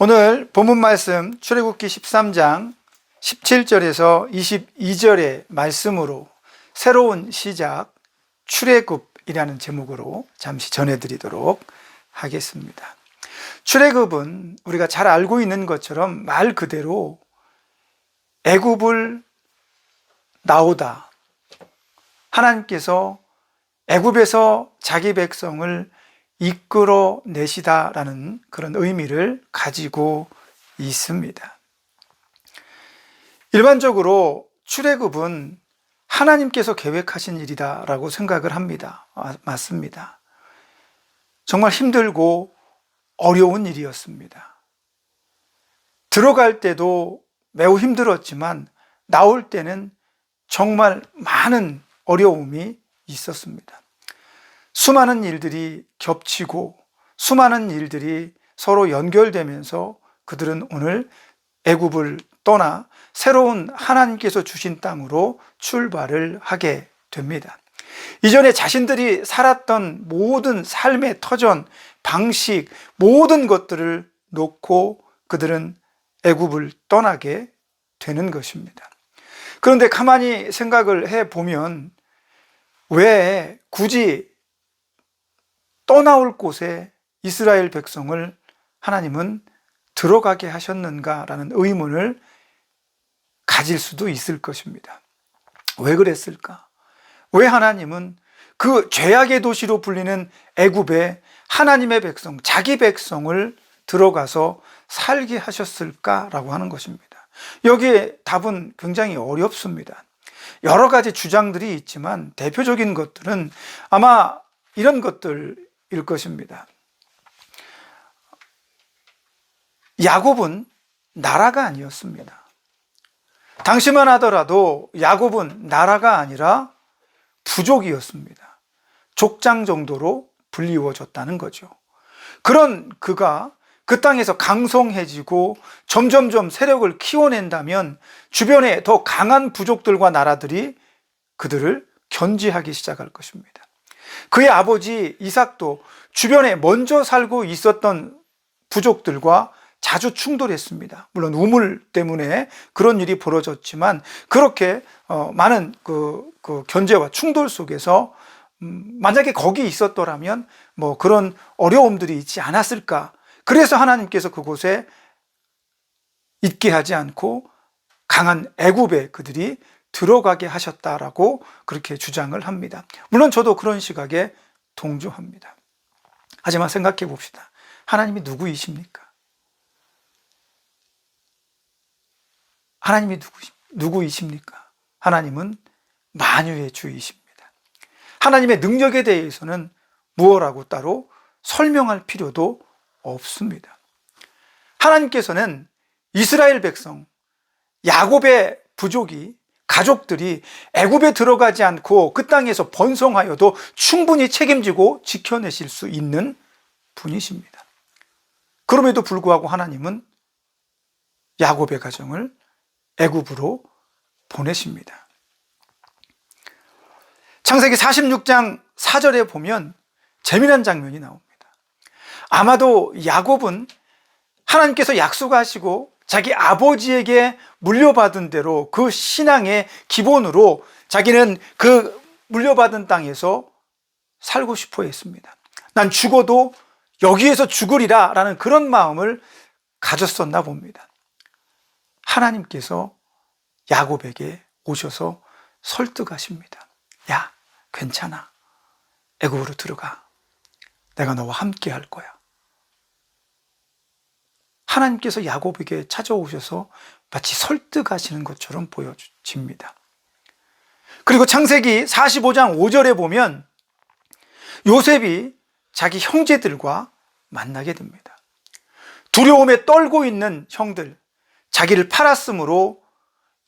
오늘 본문 말씀 출애굽기 13장 17절에서 22절의 말씀으로 새로운 시작 출애굽이라는 제목으로 잠시 전해드리도록 하겠습니다. 출애굽은 우리가 잘 알고 있는 것처럼 말 그대로 애굽을 나오다, 하나님께서 애굽에서 자기 백성을 이끌어내시다라는 그런 의미를 가지고 있습니다. 일반적으로 출애굽은 하나님께서 계획하신 일이다라고 생각을 합니다. 맞습니다. 정말 힘들고 어려운 일이었습니다. 들어갈 때도 매우 힘들었지만 나올 때는 정말 많은 어려움이 있었습니다. 수많은 일들이 겹치고 수많은 일들이 서로 연결되면서 그들은 오늘 애굽을 떠나 새로운 하나님께서 주신 땅으로 출발을 하게 됩니다. 이전에 자신들이 살았던 모든 삶의 터전, 방식, 모든 것들을 놓고 그들은 애굽을 떠나게 되는 것입니다. 그런데 가만히 생각을 해보면 왜 굳이 떠나올 곳에 이스라엘 백성을 하나님은 들어가게 하셨는가라는 의문을 가질 수도 있을 것입니다. 왜 그랬을까? 왜 하나님은 그 죄악의 도시로 불리는 애굽에 하나님의 백성, 자기 백성을 들어가서 살게 하셨을까라고 하는 것입니다. 여기에 답은 굉장히 어렵습니다. 여러 가지 주장들이 있지만 대표적인 것들은 아마 이런 것들일 것입니다. 야곱은 나라가 아니었습니다. 당시만 하더라도 야곱은 나라가 아니라 부족이었습니다. 족장 정도로 불리워졌다는 거죠. 그런 그가 그 땅에서 강성해지고 점점점 세력을 키워낸다면 주변에 더 강한 부족들과 나라들이 그들을 견제하기 시작할 것입니다. 그의 아버지 이삭도 주변에 먼저 살고 있었던 부족들과 자주 충돌했습니다. 물론 우물 때문에 그런 일이 벌어졌지만 그렇게 많은 그 견제와 충돌 속에서 만약에 거기 있었더라면 뭐 그런 어려움들이 있지 않았을까. 그래서 하나님께서 그곳에 있게 하지 않고 강한 애굽에 그들이 들어가게 하셨다라고 그렇게 주장을 합니다. 물론 저도 그런 시각에 동조합니다. 하지만 생각해 봅시다. 하나님이 누구이십니까? 하나님이 누구이십니까? 하나님은 만유의 주이십니다. 하나님의 능력에 대해서는 무엇라고 따로 설명할 필요도 없습니다. 하나님께서는 이스라엘 백성, 야곱의 부족이, 가족들이 애굽에 들어가지 않고 그 땅에서 번성하여도 충분히 책임지고 지켜내실 수 있는 분이십니다. 그럼에도 불구하고 하나님은 야곱의 가정을 애굽으로 보내십니다. 창세기 46장 4절에 보면 재미난 장면이 나옵니다. 아마도 야곱은 하나님께서 약속하시고 자기 아버지에게 물려받은 대로 그 신앙의 기본으로 자기는 그 물려받은 땅에서 살고 싶어 했습니다. 난 죽어도 여기에서 죽으리라 라는 그런 마음을 가졌었나 봅니다. 하나님께서 야곱에게 오셔서 설득하십니다. 야, 괜찮아. 애굽으로 들어가. 내가 너와 함께 할 거야. 하나님께서 야곱에게 찾아오셔서 마치 설득하시는 것처럼 보여집니다. 그리고 창세기 45장 5절에 보면 요셉이 자기 형제들과 만나게 됩니다. 두려움에 떨고 있는 형들, 자기를 팔았으므로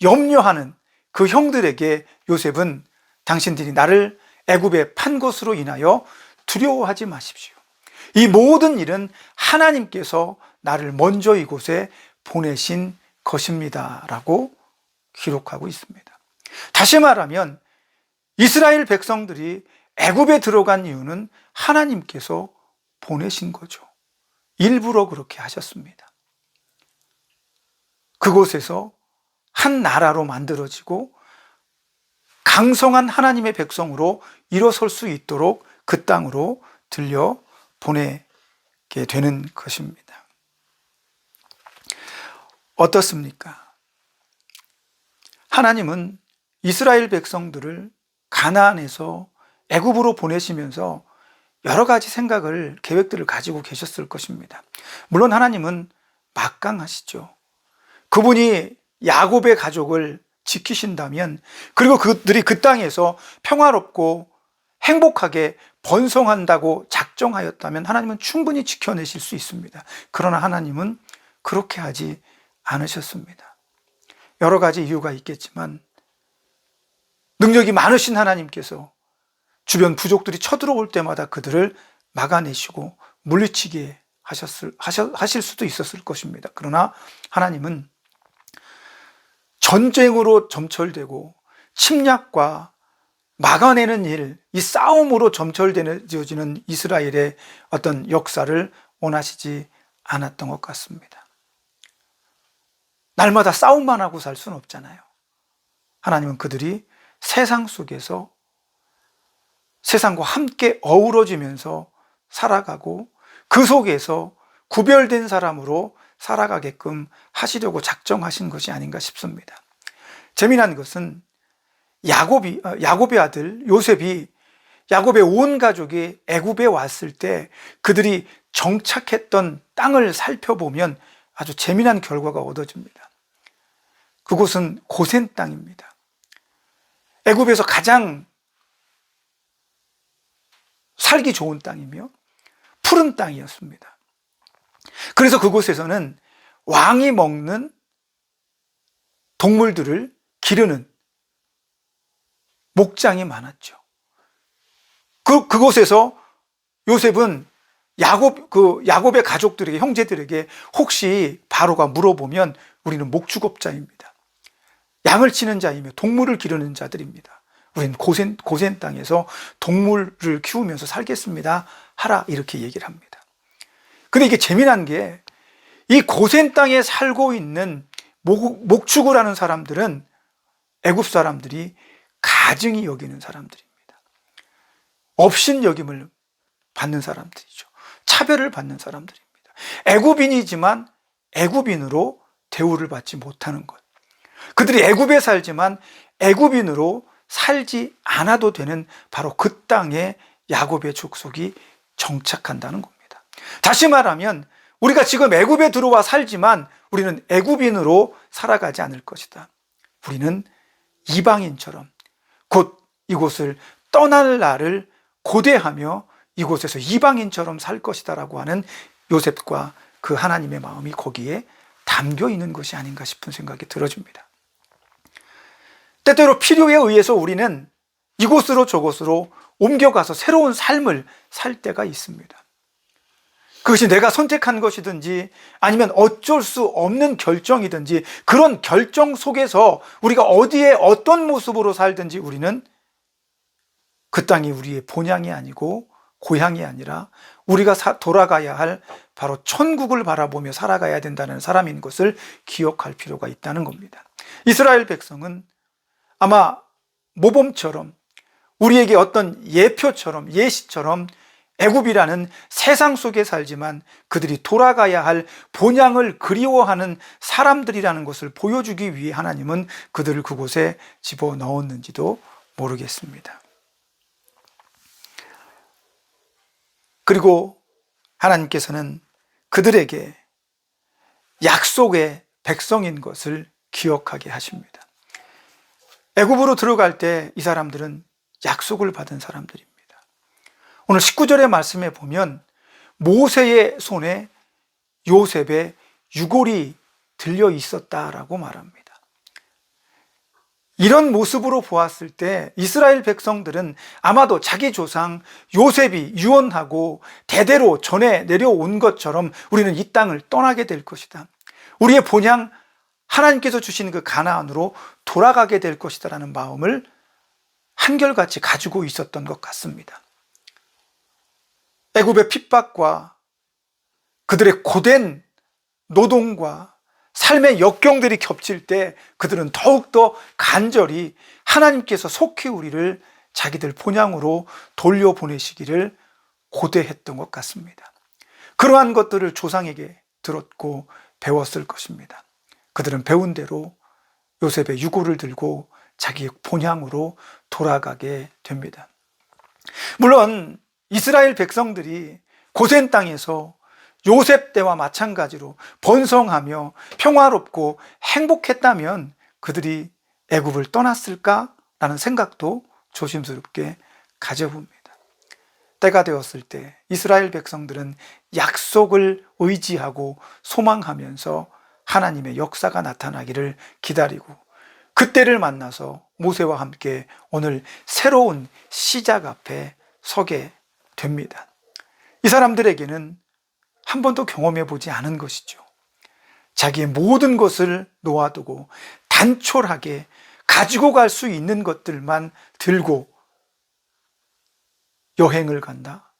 염려하는 그 형들에게 요셉은 당신들이 나를 애굽에 판 것으로 인하여 두려워하지 마십시오. 이 모든 일은 하나님께서 나를 먼저 이곳에 보내신 것입니다 라고 기록하고 있습니다. 다시 말하면 이스라엘 백성들이 애굽에 들어간 이유는 하나님께서 보내신 거죠. 일부러 그렇게 하셨습니다. 그곳에서 한 나라로 만들어지고 강성한 하나님의 백성으로 일어설 수 있도록 그 땅으로 들려 보내게 되는 것입니다. 어떻습니까? 하나님은 이스라엘 백성들을 가나안에서 애굽으로 보내시면서 여러 가지 생각을, 계획들을 가지고 계셨을 것입니다. 물론 하나님은 막강하시죠. 그분이 야곱의 가족을 지키신다면, 그리고 그들이 그 땅에서 평화롭고 행복하게 번성한다고 작정하였다면 하나님은 충분히 지켜내실 수 있습니다. 그러나 하나님은 그렇게 하지 않으셨습니다. 여러 가지 이유가 있겠지만 능력이 많으신 하나님께서 주변 부족들이 쳐들어올 때마다 그들을 막아내시고 물리치게 하실 수도 있었을 것입니다. 그러나 하나님은 전쟁으로 점철되고 침략과 막아내는 일, 이 싸움으로 점철되어지는 이스라엘의 어떤 역사를 원하시지 않았던 것 같습니다. 날마다 싸움만 하고 살 수는 없잖아요. 하나님은 그들이 세상 속에서 세상과 함께 어우러지면서 살아가고 그 속에서 구별된 사람으로 살아가게끔 하시려고 작정하신 것이 아닌가 싶습니다. 재미난 것은 야곱의 아들 요셉이, 야곱의 온 가족이 애굽에 왔을 때 그들이 정착했던 땅을 살펴보면 아주 재미난 결과가 얻어집니다. 그곳은 고센 땅입니다. 애굽에서 가장 살기 좋은 땅이며 푸른 땅이었습니다. 그래서 그곳에서는 왕이 먹는 동물들을 기르는 목장이 많았죠. 그곳에서 요셉은 야곱의 가족들에게, 형제들에게 혹시 바로가 물어보면 우리는 목축업자입니다. 양을 치는 자이며 동물을 기르는 자들입니다. 우리는 고센 땅에서 동물을 키우면서 살겠습니다. 하라, 이렇게 얘기를 합니다. 근데 이게 재미난 게, 이 고센 땅에 살고 있는 목축을 하는 사람들은 애굽 사람들이 가증히 여기는 사람들입니다. 업신여김을 받는 사람들이죠. 차별을 받는 사람들입니다. 애굽인이지만 애굽인으로 대우를 받지 못하는 것. 그들이 애굽에 살지만 애굽인으로 살지 않아도 되는 바로 그 땅에 야곱의 족속이 정착한다는 겁니다. 다시 말하면 우리가 지금 애굽에 들어와 살지만 우리는 애굽인으로 살아가지 않을 것이다. 우리는 이방인처럼 곧 이곳을 떠날 날을 고대하며 이곳에서 이방인처럼 살 것이다 라고 하는 요셉과 그 하나님의 마음이 거기에 담겨 있는 것이 아닌가 싶은 생각이 들어집니다. 때때로 필요에 의해서 우리는 이곳으로 저곳으로 옮겨가서 새로운 삶을 살 때가 있습니다. 그것이 내가 선택한 것이든지 아니면 어쩔 수 없는 결정이든지, 그런 결정 속에서 우리가 어디에 어떤 모습으로 살든지 우리는 그 땅이 우리의 본향이 아니고 고향이 아니라 우리가 돌아가야 할 바로 천국을 바라보며 살아가야 된다는 사람인 것을 기억할 필요가 있다는 겁니다. 이스라엘 백성은 아마 모범처럼, 우리에게 어떤 예표처럼, 예시처럼 애굽이라는 세상 속에 살지만 그들이 돌아가야 할 본향을 그리워하는 사람들이라는 것을 보여주기 위해 하나님은 그들을 그곳에 집어넣었는지도 모르겠습니다. 그리고 하나님께서는 그들에게 약속의 백성인 것을 기억하게 하십니다. 애굽으로 들어갈 때 이 사람들은 약속을 받은 사람들입니다. 오늘 19절의 말씀에 보면 모세의 손에 요셉의 유골이 들려 있었다라고 말합니다. 이런 모습으로 보았을 때 이스라엘 백성들은 아마도 자기 조상 요셉이 유언하고 대대로 전해 내려온 것처럼 우리는 이 땅을 떠나게 될 것이다. 우리의 본향 하나님께서 주신 그 가나안으로 돌아가게 될 것이다라는 마음을 한결같이 가지고 있었던 것 같습니다. 애굽의 핍박과 그들의 고된 노동과 삶의 역경들이 겹칠 때 그들은 더욱더 간절히 하나님께서 속히 우리를 자기들 본향으로 돌려보내시기를 고대했던 것 같습니다. 그러한 것들을 조상에게 들었고 배웠을 것입니다. 그들은 배운 대로 요셉의 유고를 들고 자기 본향으로 돌아가게 됩니다. 물론 이스라엘 백성들이 고센 땅에서 요셉 때와 마찬가지로 번성하며 평화롭고 행복했다면 그들이 애굽을 떠났을까라는 생각도 조심스럽게 가져봅니다. 때가 되었을 때 이스라엘 백성들은 약속을 의지하고 소망하면서 하나님의 역사가 나타나기를 기다리고 그때를 만나서 모세와 함께 오늘 새로운 시작 앞에 서게 됩니다. 이 사람들에게는 한 번도 경험해 보지 않은 것이죠. 자기의 모든 것을 놓아두고 단촐하게 가지고 갈 수 있는 것들만 들고 여행을 간다.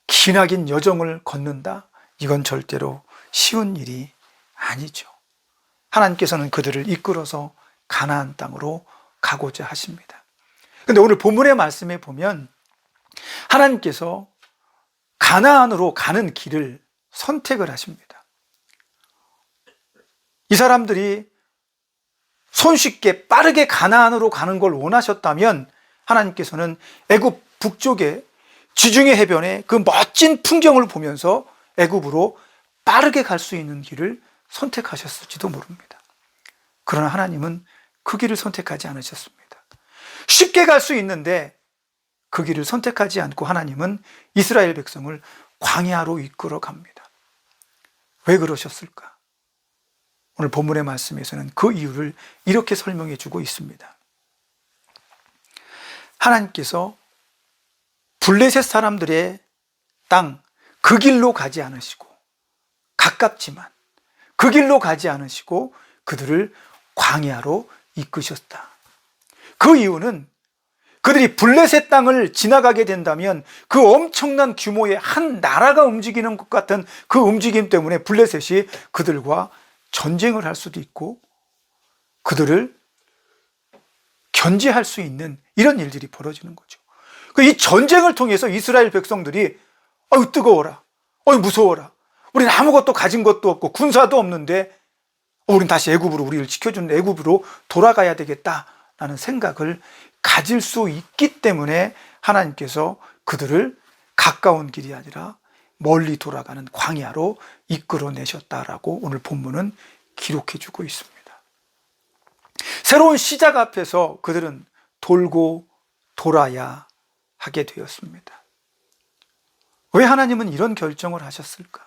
기나긴 여정을 걷는다. 이건 절대로 쉬운 일이 아니죠. 하나님께서는 그들을 이끌어서 가나안 땅으로 가고자 하십니다. 그런데 오늘 본문의 말씀에 보면 하나님께서 가나안으로 가는 길을 선택을 하십니다. 이 사람들이 손쉽게 빠르게 가나안으로 가는 걸 원하셨다면 하나님께서는 애굽 북쪽의 지중해 해변의 그 멋진 풍경을 보면서 애굽으로 빠르게 갈 수 있는 길을 선택하셨을지도 모릅니다. 그러나 하나님은 그 길을 선택하지 않으셨습니다. 쉽게 갈 수 있는데 그 길을 선택하지 않고 하나님은 이스라엘 백성을 광야로 이끌어 갑니다. 왜 그러셨을까? 오늘 본문의 말씀에서는 그 이유를 이렇게 설명해 주고 있습니다. 하나님께서 블레셋 사람들의 땅, 그 길로 가지 않으시고 가깝지만 그 길로 가지 않으시고 그들을 광야로 이끄셨다. 그 이유는 그들이 블레셋 땅을 지나가게 된다면 그 엄청난 규모의 한 나라가 움직이는 것 같은 그 움직임 때문에 블레셋이 그들과 전쟁을 할 수도 있고 그들을 견제할 수 있는 이런 일들이 벌어지는 거죠. 이 전쟁을 통해서 이스라엘 백성들이 아유 뜨거워라, 아유 무서워라, 우리는 아무것도 가진 것도 없고 군사도 없는데 우리는 다시 애굽으로 우리를 지켜주는 애굽으로 돌아가야 되겠다라는 생각을 가질 수 있기 때문에 하나님께서 그들을 가까운 길이 아니라 멀리 돌아가는 광야로 이끌어내셨다라고 오늘 본문은 기록해주고 있습니다. 새로운 시작 앞에서 그들은 돌고 돌아야 하게 되었습니다. 왜 하나님은 이런 결정을 하셨을까?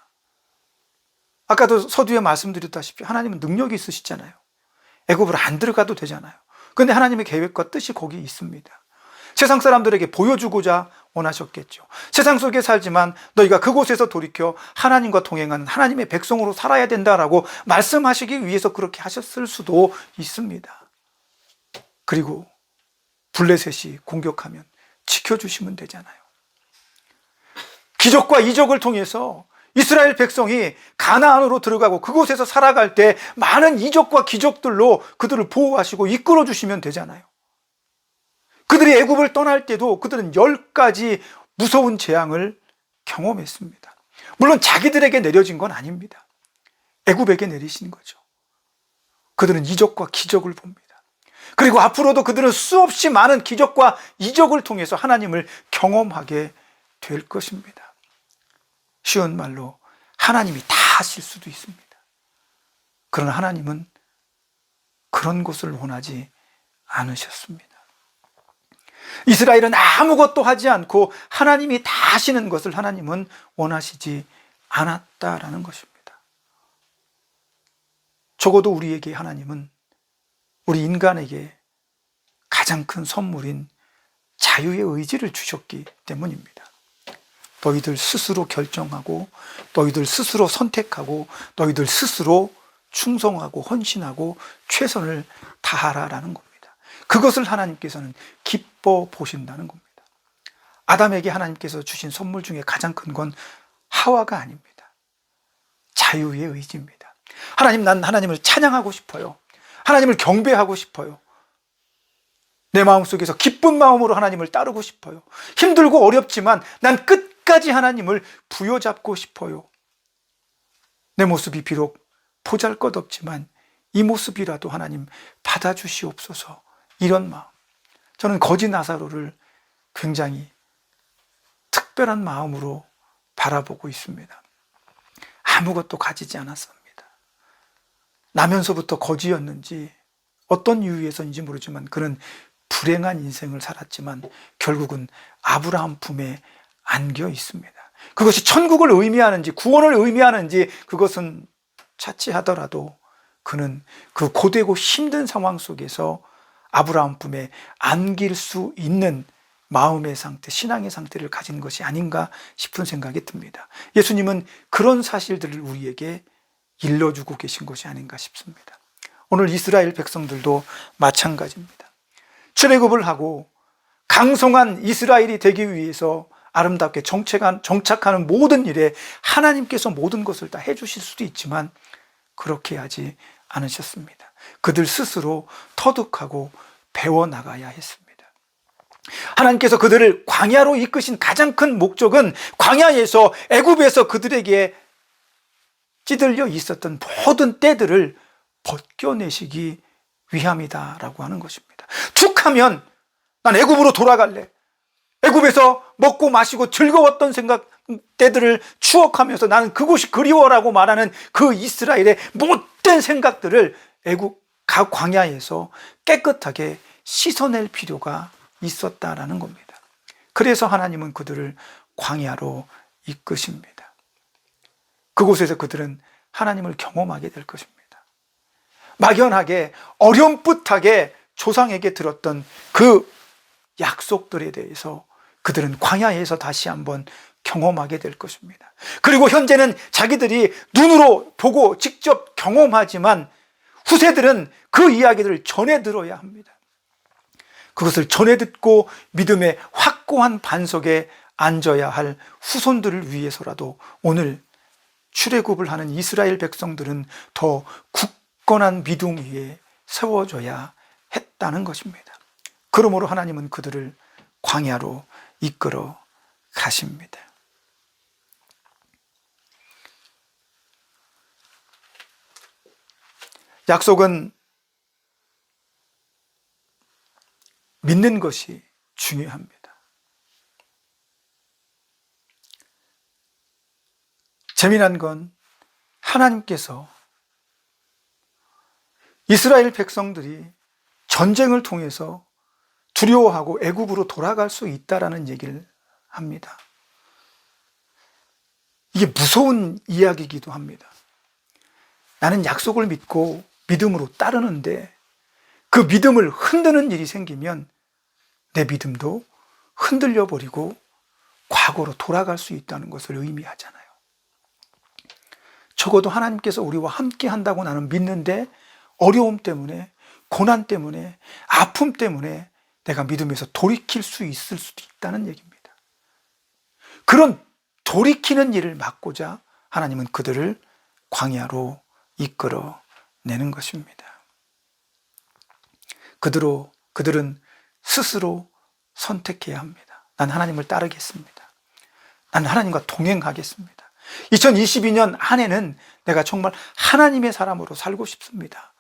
아까도 서두에 말씀드렸다시피 하나님은 능력이 있으시잖아요. 애굽으로 안 들어가도 되잖아요. 그런데 하나님의 계획과 뜻이 거기 있습니다. 세상 사람들에게 보여주고자 원하셨겠죠. 세상 속에 살지만 너희가 그곳에서 돌이켜 하나님과 동행하는 하나님의 백성으로 살아야 된다라고 말씀하시기 위해서 그렇게 하셨을 수도 있습니다. 그리고 블레셋이 공격하면 지켜주시면 되잖아요. 기적과 이적을 통해서 이스라엘 백성이 가나안으로 들어가고 그곳에서 살아갈 때 많은 이적과 기적들로 그들을 보호하시고 이끌어 주시면 되잖아요. 그들이 애굽을 떠날 때도 그들은 10가지 무서운 재앙을 경험했습니다. 물론 자기들에게 내려진 건 아닙니다. 애굽에게 내리신 거죠. 그들은 이적과 기적을 봅니다. 그리고 앞으로도 그들은 수없이 많은 기적과 이적을 통해서 하나님을 경험하게 될 것입니다. 쉬운 말로 하나님이 다 하실 수도 있습니다. 그러나 하나님은 그런 것을 원하지 않으셨습니다. 이스라엘은 아무것도 하지 않고 하나님이 다 하시는 것을 하나님은 원하시지 않았다라는 것입니다. 적어도 우리에게 하나님은 우리 인간에게 가장 큰 선물인 자유의 의지를 주셨기 때문입니다. 너희들 스스로 결정하고 너희들 스스로 선택하고 너희들 스스로 충성하고 헌신하고 최선을 다하라라는 겁니다. 그것을 하나님께서는 기뻐 보신다는 겁니다. 아담에게 하나님께서 주신 선물 중에 가장 큰 건 하와가 아닙니다. 자유의 의지입니다. 하나님, 난 하나님을 찬양하고 싶어요. 하나님을 경배하고 싶어요. 내 마음속에서 기쁜 마음으로 하나님을 따르고 싶어요. 힘들고 어렵지만 난 끝까지 하나님을 부여잡고 싶어요. 내 모습이 비록 보잘것없지만 이 모습이라도 하나님 받아주시옵소서. 이런 마음. 저는 거지 나사로를 굉장히 특별한 마음으로 바라보고 있습니다. 아무것도 가지지 않았습니다. 나면서부터 거지였는지 어떤 이유에서인지 모르지만 그는 불행한 인생을 살았지만 결국은 아브라함 품에 안겨 있습니다. 그것이 천국을 의미하는지 구원을 의미하는지 그것은 차치하더라도 그는 그 고되고 힘든 상황 속에서 아브라함 품에 안길 수 있는 마음의 상태, 신앙의 상태를 가진 것이 아닌가 싶은 생각이 듭니다. 예수님은 그런 사실들을 우리에게 일러주고 계신 것이 아닌가 싶습니다. 오늘 이스라엘 백성들도 마찬가지입니다. 출애굽을 하고 강성한 이스라엘이 되기 위해서 아름답게 정착하는 모든 일에 하나님께서 모든 것을 다 해주실 수도 있지만 그렇게 하지 않으셨습니다. 그들 스스로 터득하고 배워나가야 했습니다. 하나님께서 그들을 광야로 이끄신 가장 큰 목적은 광야에서 애굽에서 그들에게 찌들려 있었던 모든 때들을 벗겨내시기 위함이다라고 하는 것입니다. 툭 하면 난 애굽으로 돌아갈래. 애굽에서 먹고 마시고 즐거웠던 때들을 추억하면서 나는 그곳이 그리워라고 말하는 그 이스라엘의 못된 생각들을 애굽 광야에서 깨끗하게 씻어낼 필요가 있었다라는 겁니다. 그래서 하나님은 그들을 광야로 이끄십니다. 그곳에서 그들은 하나님을 경험하게 될 것입니다. 막연하게 어렴풋하게 조상에게 들었던 그 약속들에 대해서 그들은 광야에서 다시 한번 경험하게 될 것입니다. 그리고 현재는 자기들이 눈으로 보고 직접 경험하지만 후세들은 그 이야기들을 전해 들어야 합니다. 그것을 전해 듣고 믿음의 확고한 반석에 앉아야 할 후손들을 위해서라도 오늘 출애굽을 하는 이스라엘 백성들은 더 굳건한 믿음 위에 세워져야 했다는 것입니다. 그러므로 하나님은 그들을 광야로 이끌어 가십니다. 약속은 믿는 것이 중요합니다. 재미난 건 하나님께서 이스라엘 백성들이 전쟁을 통해서 두려워하고 애굽으로 돌아갈 수 있다라는 얘기를 합니다. 이게 무서운 이야기이기도 합니다. 나는 약속을 믿고 믿음으로 따르는데 그 믿음을 흔드는 일이 생기면 내 믿음도 흔들려 버리고 과거로 돌아갈 수 있다는 것을 의미하잖아요. 적어도 하나님께서 우리와 함께 한다고 나는 믿는데 어려움 때문에, 고난 때문에, 아픔 때문에 내가 믿음에서 돌이킬 수 있을 수도 있다는 얘기입니다. 그런 돌이키는 일을 막고자 하나님은 그들을 광야로 이끌어 내는 것입니다. 그들은 스스로 선택해야 합니다. 난 하나님을 따르겠습니다. 난 하나님과 동행하겠습니다. 2022년 한 해는 내가 정말 하나님의 사람으로 살고 싶습니다.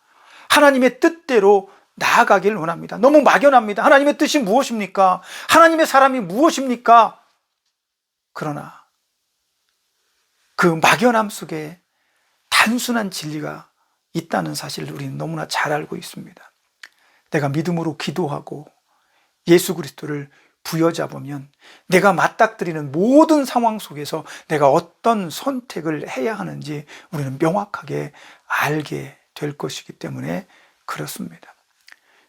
하나님의 뜻대로 나아가길 원합니다. 너무 막연합니다. 하나님의 뜻이 무엇입니까? 하나님의 사람이 무엇입니까? 그러나 그 막연함 속에 단순한 진리가 있다는 사실을 우리는 너무나 잘 알고 있습니다. 내가 믿음으로 기도하고 예수 그리스도를 부여잡으면 내가 맞닥뜨리는 모든 상황 속에서 내가 어떤 선택을 해야 하는지 우리는 명확하게 알게 될 것이기 때문에 그렇습니다.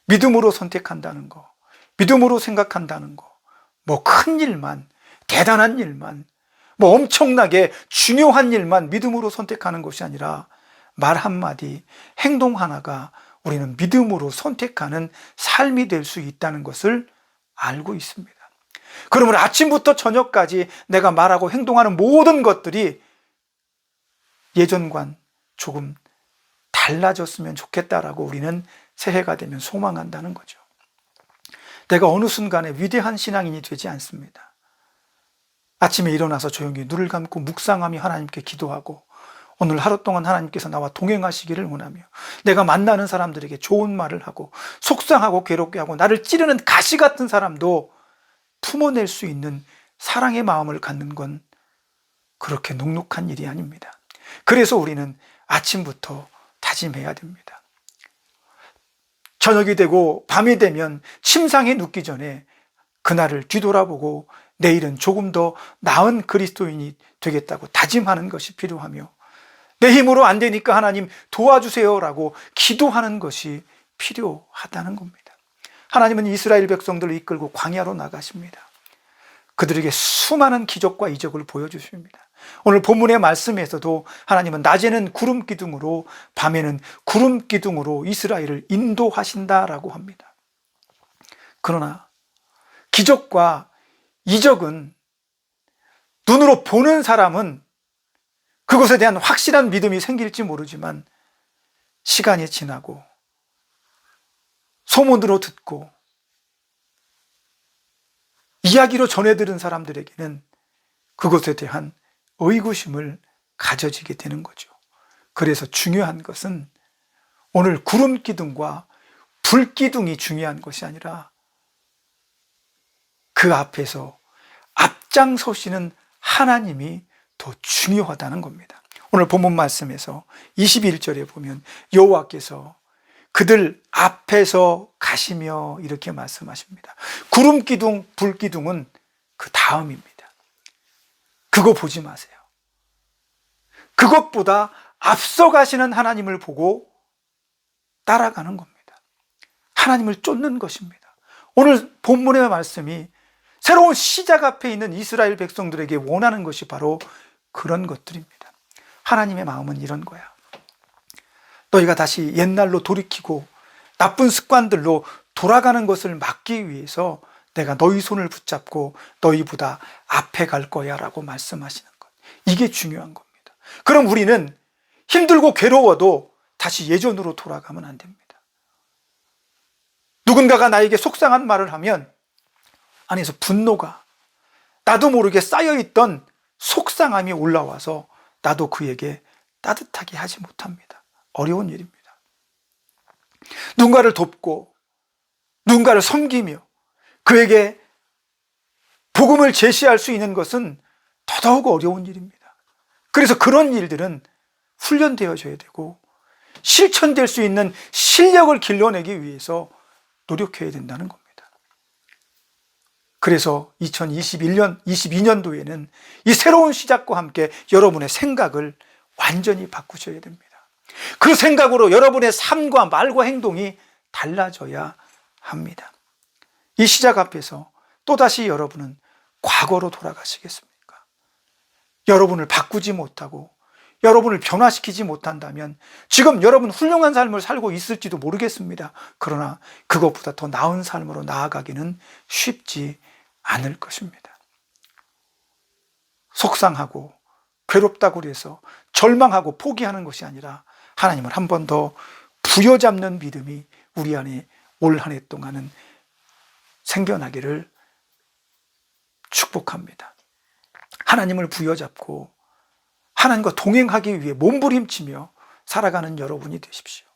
믿음으로 선택한다는 거, 믿음으로 생각한다는 거, 뭐 큰 일만, 대단한 일만, 뭐 엄청나게 중요한 일만 믿음으로 선택하는 것이 아니라 말 한마디, 행동 하나가 우리는 믿음으로 선택하는 삶이 될 수 있다는 것을 알고 있습니다. 그러므로 아침부터 저녁까지 내가 말하고 행동하는 모든 것들이 예전과는 조금 달라졌으면 좋겠다라고 우리는 새해가 되면 소망한다는 거죠. 내가 어느 순간에 위대한 신앙인이 되지 않습니다. 아침에 일어나서 조용히 눈을 감고 묵상하며 하나님께 기도하고 오늘 하루 동안 하나님께서 나와 동행하시기를 원하며 내가 만나는 사람들에게 좋은 말을 하고 속상하고 괴롭게 하고 나를 찌르는 가시 같은 사람도 품어낼 수 있는 사랑의 마음을 갖는 건 그렇게 눅눅한 일이 아닙니다. 그래서 우리는 아침부터 다짐해야 됩니다. 저녁이 되고 밤이 되면 침상에 눕기 전에 그날을 뒤돌아보고 내일은 조금 더 나은 그리스도인이 되겠다고 다짐하는 것이 필요하며 내 힘으로 안 되니까 하나님 도와주세요라고 기도하는 것이 필요하다는 겁니다. 하나님은 이스라엘 백성들을 이끌고 광야로 나가십니다. 그들에게 수많은 기적과 이적을 보여주십니다. 오늘 본문의 말씀에서도 하나님은 낮에는 구름 기둥으로 밤에는 구름 기둥으로 이스라엘을 인도하신다라고 합니다. 그러나 기적과 이적은 눈으로 보는 사람은 그것에 대한 확실한 믿음이 생길지 모르지만 시간이 지나고 소문으로 듣고 이야기로 전해 들은 사람들에게는 그것에 대한 의구심을 가져지게 되는 거죠. 그래서 중요한 것은 오늘 구름 기둥과 불 기둥이 중요한 것이 아니라 그 앞에서 앞장서시는 하나님이 더 중요하다는 겁니다. 오늘 본문 말씀에서 21절에 보면 여호와께서 그들 앞에서 가시며 이렇게 말씀하십니다. 구름 기둥, 불 기둥은 그 다음입니다. 그거 보지 마세요. 그것보다 앞서 가시는 하나님을 보고 따라가는 겁니다. 하나님을 쫓는 것입니다. 오늘 본문의 말씀이 새로운 시작 앞에 있는 이스라엘 백성들에게 원하는 것이 바로 그런 것들입니다. 하나님의 마음은 이런 거야. 너희가 다시 옛날로 돌이키고 나쁜 습관들로 돌아가는 것을 막기 위해서 내가 너희 손을 붙잡고 너희보다 앞에 갈 거야 라고 말씀하시는 것. 이게 중요한 겁니다. 그럼 우리는 힘들고 괴로워도 다시 예전으로 돌아가면 안 됩니다. 누군가가 나에게 속상한 말을 하면 안에서 분노가 나도 모르게 쌓여있던 속상함이 올라와서 나도 그에게 따뜻하게 하지 못합니다. 어려운 일입니다. 누군가를 돕고 누군가를 섬기며 그에게 복음을 제시할 수 있는 것은 더더욱 어려운 일입니다. 그래서 그런 일들은 훈련되어져야 되고 실천될 수 있는 실력을 길러내기 위해서 노력해야 된다는 겁니다. 그래서 22년도에는 이 새로운 시작과 함께 여러분의 생각을 완전히 바꾸셔야 됩니다. 그 생각으로 여러분의 삶과 말과 행동이 달라져야 합니다. 이 시작 앞에서 또다시 여러분은 과거로 돌아가시겠습니까? 여러분을 바꾸지 못하고 여러분을 변화시키지 못한다면 지금 여러분 훌륭한 삶을 살고 있을지도 모르겠습니다. 그러나 그것보다 더 나은 삶으로 나아가기는 쉽지 않을 것입니다. 속상하고 괴롭다고 해서 절망하고 포기하는 것이 아니라 하나님을 한 번 더 부여잡는 믿음이 우리 안에 올 한 해 동안은 생겨나기를 축복합니다. 하나님을 부여잡고 하나님과 동행하기 위해 몸부림치며 살아가는 여러분이 되십시오.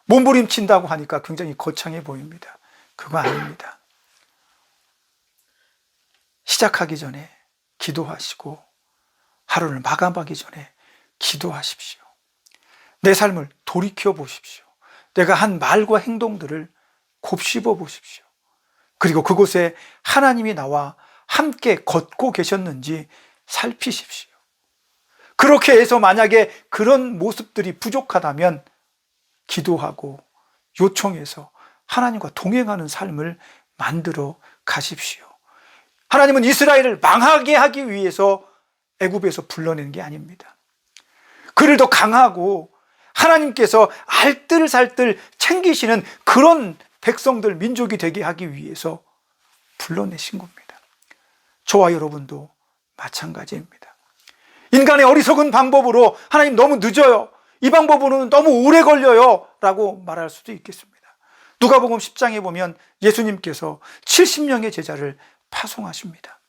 몸부림친다고 하니까 굉장히 거창해 보입니다. 그거 아닙니다. 시작하기 전에 기도하시고 하루를 마감하기 전에 기도하십시오. 내 삶을 돌이켜 보십시오. 내가 한 말과 행동들을 곱씹어 보십시오. 그리고 그곳에 하나님이 나와 함께 걷고 계셨는지 살피십시오. 그렇게 해서 만약에 그런 모습들이 부족하다면 기도하고 요청해서 하나님과 동행하는 삶을 만들어 가십시오. 하나님은 이스라엘을 망하게 하기 위해서 애굽에서 불러낸 게 아닙니다. 그를 더 강하고 하나님께서 알뜰살뜰 챙기시는 그런 백성들, 민족이 되게 하기 위해서 불러내신 겁니다. 저와 여러분도 마찬가지입니다. 인간의 어리석은 방법으로 하나님 너무 늦어요. 이 방법으로는 너무 오래 걸려요 라고 말할 수도 있겠습니다. 누가복음 10장에 보면 예수님께서 70명의 제자를 파송하십니다.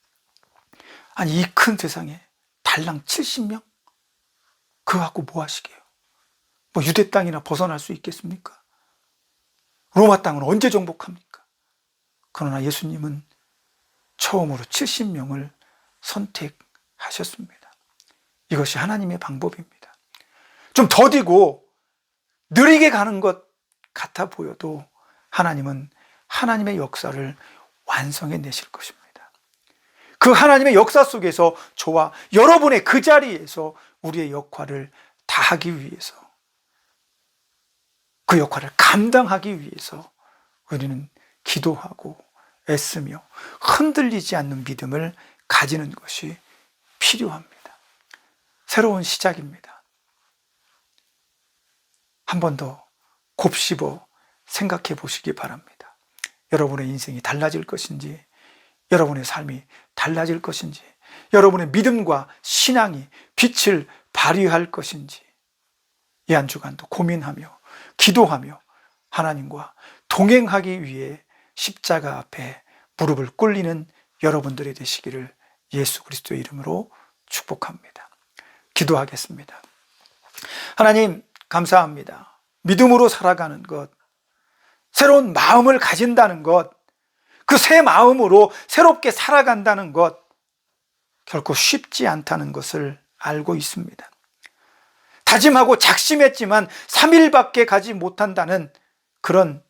아니, 이 큰 세상에 달랑 70명? 그거 갖고 뭐 하시게요? 뭐 유대 땅이나 벗어날 수 있겠습니까? 로마 땅은 언제 정복합니까? 그러나 예수님은 처음으로 70명을 선택하셨습니다. 이것이 하나님의 방법입니다. 좀 더디고 느리게 가는 것 같아 보여도 하나님은 하나님의 역사를 완성해 내실 것입니다. 그 하나님의 역사 속에서 저와 여러분의 그 자리에서 우리의 역할을 다하기 위해서, 그 역할을 감당하기 위해서 우리는 기도하고 애쓰며 흔들리지 않는 믿음을 가지는 것이 필요합니다. 새로운 시작입니다. 한 번 더 곱씹어 생각해 보시기 바랍니다. 여러분의 인생이 달라질 것인지, 여러분의 삶이 달라질 것인지, 여러분의 믿음과 신앙이 빛을 발휘할 것인지, 이 한 주간도 고민하며 기도하며 하나님과 동행하기 위해 십자가 앞에 무릎을 꿇리는 여러분들이 되시기를 예수 그리스도의 이름으로 축복합니다. 기도하겠습니다. 하나님, 감사합니다. 믿음으로 살아가는 것, 새로운 마음을 가진다는 것, 그 새 마음으로 새롭게 살아간다는 것, 결코 쉽지 않다는 것을 알고 있습니다. 다짐하고 작심했지만 3일밖에 가지 못한다는 그런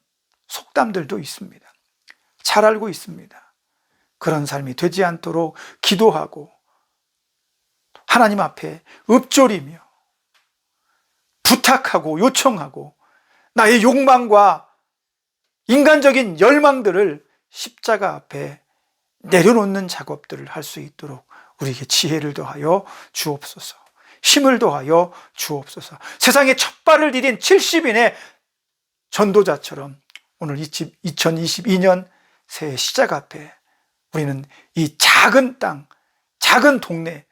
속담들도 있습니다. 잘 알고 있습니다. 그런 삶이 되지 않도록 기도하고 하나님 앞에 읊조리며 부탁하고 요청하고 나의 욕망과 인간적인 열망들을 십자가 앞에 내려놓는 작업들을 할 수 있도록 우리에게 지혜를 더하여 주옵소서. 힘을 더하여 주옵소서. 세상에 첫 발을 디딘 70인의 전도자처럼 오늘 2022년 새해 시작 앞에 우리는 이 작은 땅, 작은 동네,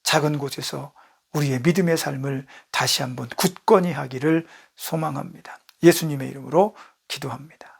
작은 곳에서 우리의 믿음의 삶을 다시 한번 굳건히 하기를 소망합니다. 예수님의 이름으로 기도합니다.